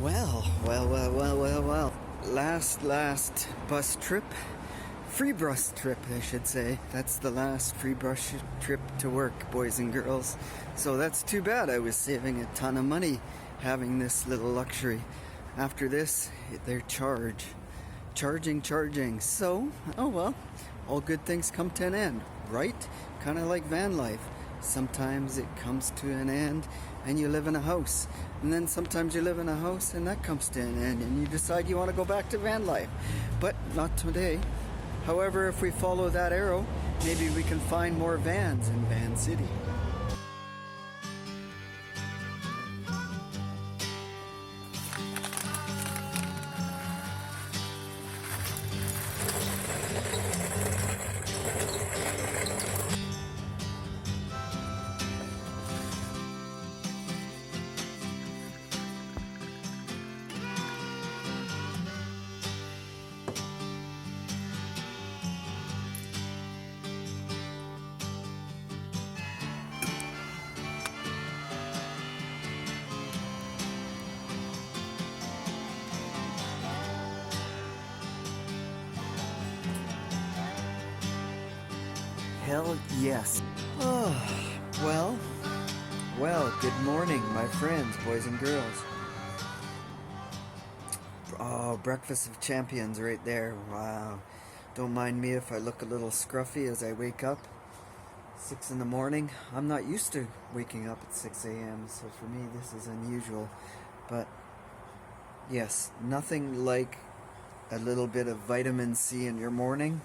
Well. Last bus trip. Free bus trip, I should say. That's the last free bus trip to work, boys and girls. So that's too bad. I was saving a ton of money having this little luxury. After this, they're charging. So, oh well, all good things come to an end, right? Kind of like van life. Sometimes it comes to an end and you live in a house. And then sometimes you live in a house and that comes to an end and you decide you want to go back to van life. But not today. However, if we follow that arrow, maybe we can find more vans in Van City. Hell yes. Well, good morning, my friends, boys and girls. Oh, breakfast of champions right there. Wow. Don't mind me if I look a little scruffy as I wake up. 6 in the morning. I'm not used to waking up at 6 a.m., so for me this is unusual. But yes, nothing like a little bit of vitamin C in your morning.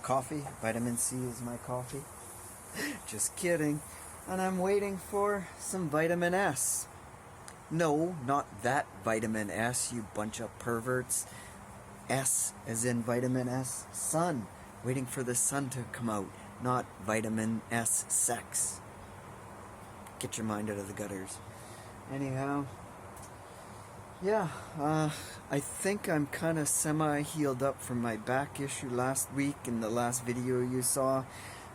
Coffee. Vitamin C is my coffee. Just kidding. And I'm waiting for some vitamin S. No, not that vitamin S, you bunch of perverts. S as in vitamin S. Sun. Waiting for the sun to come out, not vitamin S sex. Get your mind out of the gutters. Anyhow, yeah, I think I'm kind of semi-healed up from my back issue last week in the last video you saw.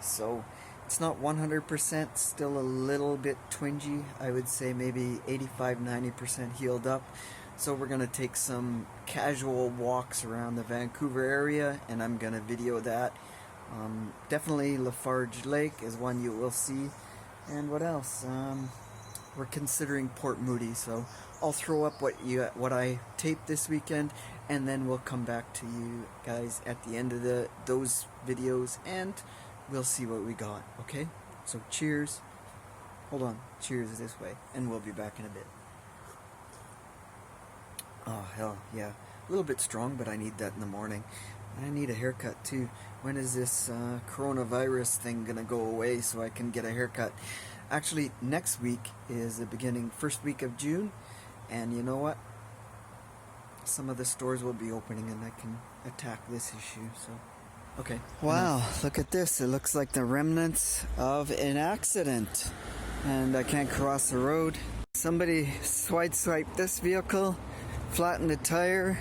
So it's not 100%, still a little bit twingy. I would say maybe 85-90% healed up. So we're going to take some casual walks around the Vancouver area and I'm going to video that. Definitely Lafarge Lake is one you will see. And what else? We're considering Port Moody, so I'll throw up what I taped this weekend, and then we'll come back to you guys at the end of those videos, and we'll see what we got. Okay? So cheers. Hold on. Cheers this way, and we'll be back in a bit. Oh hell yeah, a little bit strong, but I need that in the morning. I need a haircut too. When is this coronavirus thing gonna go away so I can get a haircut? Actually, next week is the first week of June, and you know what? Some of the stores will be opening and I can attack this issue, so, okay. Wow, look at this. It looks like the remnants of an accident, and I can't cross the road. Somebody sideswiped this vehicle, flattened the tire,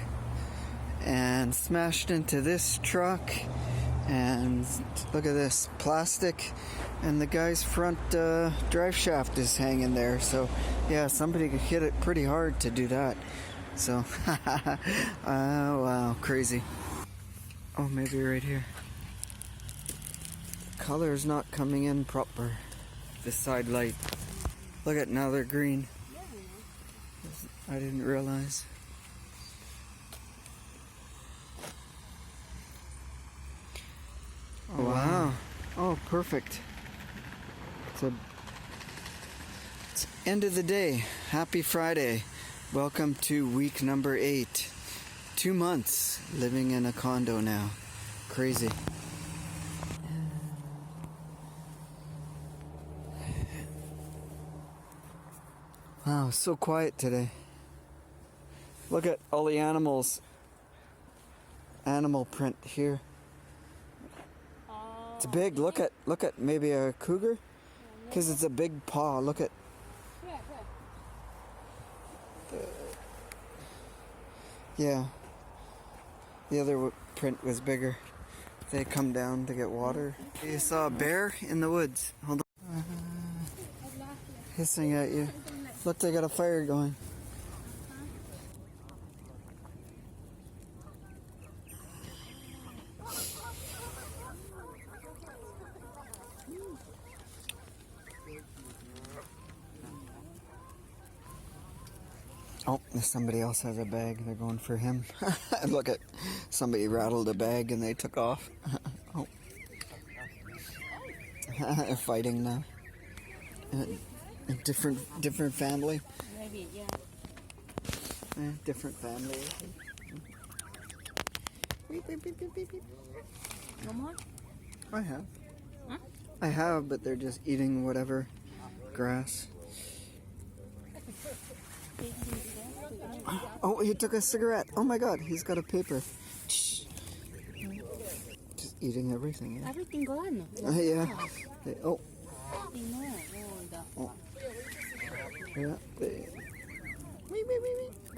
and smashed into this truck, and look at this, plastic. And the guy's front drive shaft is hanging there. So, yeah, somebody could hit it pretty hard to do that. So, oh, wow, crazy. Oh, maybe right here. Color's not coming in proper. The side light. Look at, now they're green. I didn't realize. Oh, wow. Oh, perfect. It's end of the day. Happy Friday. Welcome to week number 8. 2 months living in a condo now. Crazy. Wow, so quiet today. Look at all the animals. Animal print here. It's big. Look at maybe a cougar. Because it's a big paw. Look at. Yeah. The other print was bigger. They come down to get water. You saw a bear in the woods. Hold on. Hissing at you. Look, they got a fire going. Oh, somebody else has a bag. They're going for him. Look at somebody rattled a bag and they took off. Oh, they're fighting now. A different family. Maybe, yeah. Different family. Beep, beep, beep, beep, beep, beep. No more? I have. Huh? I have, but they're just eating whatever grass. Oh, he took a cigarette. Oh my God, he's got a paper. Just eating everything. Yeah. Everything gone. Yeah. Oh. Oh. Yeah. Wee.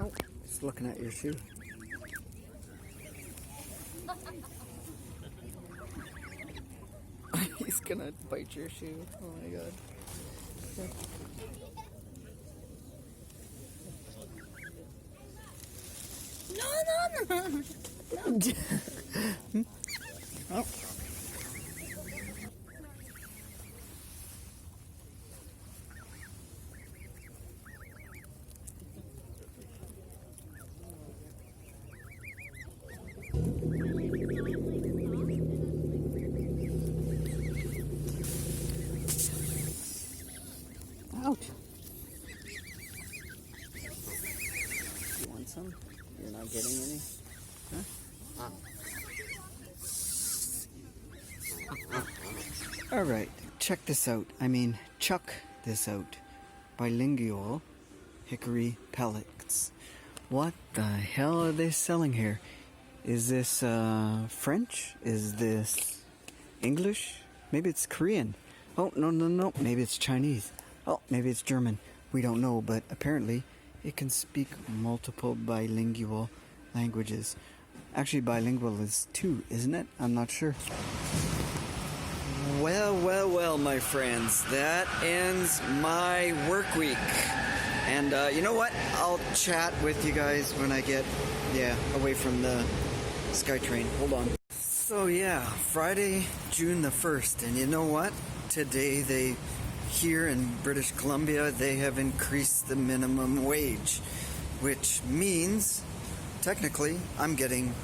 Oh, he's looking at your shoe. He's gonna bite your shoe. Oh my God. No. Oh. Ouch. You want some? You're not getting any? Huh? Alright, check this out. Chuck this out. Bilingual hickory pellets. What the hell are they selling here? Is this French? Is this English? Maybe it's Korean. Oh, no. Maybe it's Chinese. Oh, maybe it's German. We don't know, but apparently it can speak multiple bilingual languages. Actually, bilingual is 2, isn't it? I'm not sure. Well, my friends. That ends my work week. And you know what? I'll chat with you guys when I get, away from the SkyTrain. Hold on. So yeah, Friday, June the 1st. And you know what? Today here in British Columbia, they have increased the minimum wage, which means technically I'm getting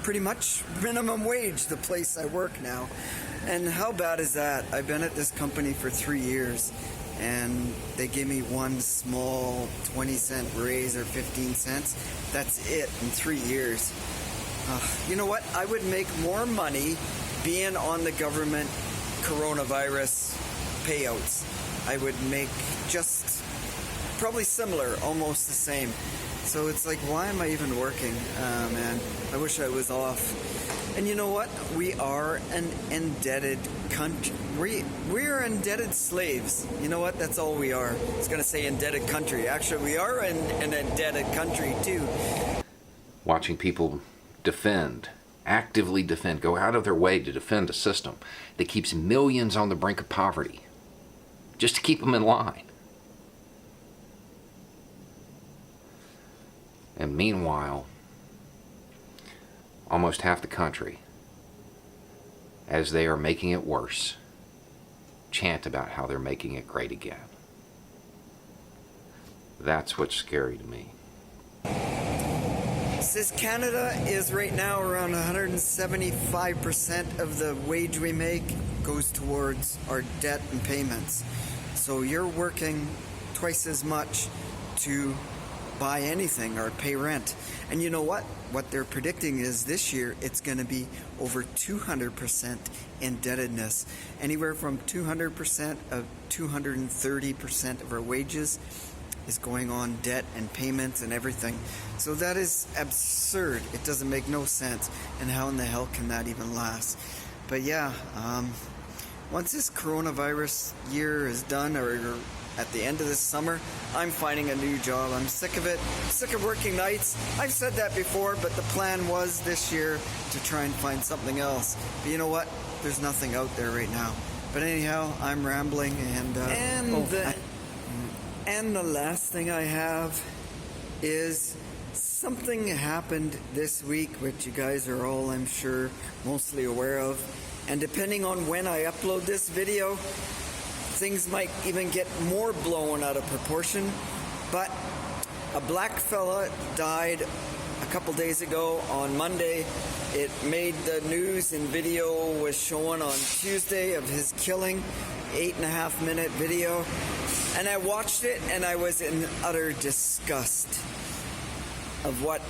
pretty much minimum wage, the place I work now. And how bad is that? I've been at this company for 3 years and they gave me one small 20-cent raise or 15 cents. That's it in 3 years. You know what? I would make more money being on the government coronavirus payouts. I would make just probably similar, almost the same. So it's like, why am I even working? Man, I wish I was off. And you know what? We are an indebted country. We are indebted slaves. You know what? That's all we are. I was going to say indebted country. Actually, we are an indebted country too. Watching people actively defend, go out of their way to defend a system that keeps millions on the brink of poverty, just to keep them in line. And meanwhile, almost half the country, as they are making it worse, chant about how they're making it great again. That's what's scary to me. Says Canada is right now around 175% of the wage we make goes towards our debt and payments. So you're working twice as much to buy anything or pay rent. And you know what? What they're predicting is this year it's going to be over 200% indebtedness. Anywhere from 200% of 230% of our wages is going on debt and payments and everything. So that is absurd. It doesn't make no sense. And how in the hell can that even last? But yeah, once this coronavirus year is done, or at the end of this summer, I'm finding a new job. I'm sick of it. I'm sick of working nights. I've said that before, but the plan was this year to try and find something else. But you know what? There's nothing out there right now. But anyhow, I'm rambling, and the last thing I have is something happened this week, which you guys are all, I'm sure, mostly aware of. And depending on when I upload this video, things might even get more blown out of proportion. But A black fella died a couple days ago on Monday. It made the news, and video was shown on Tuesday of his killing. 8.5 minute video. And I watched it and I was in utter disgust of what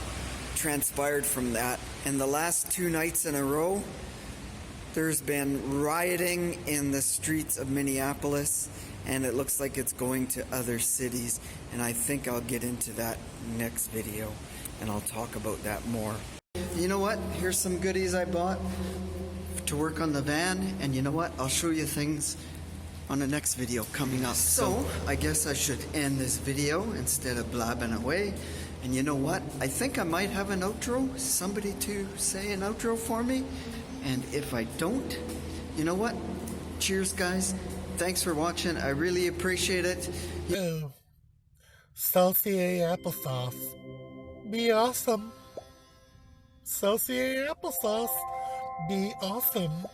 transpired from that. And the last 2 nights in a row, there's been rioting in the streets of Minneapolis, and it looks like it's going to other cities. And I think I'll get into that next video, and I'll talk about that more. You know what? Here's some goodies I bought to work on the van, and you know what? I'll show you things on the next video coming up. So I guess I should end this video instead of blabbing away. And you know what? I think I might have an outro. Somebody to say an outro for me. And if I don't, you know what? Cheers, guys. Thanks for watching. I really appreciate it. Ooh. Saucier applesauce. Be awesome. Saucier applesauce. Be awesome.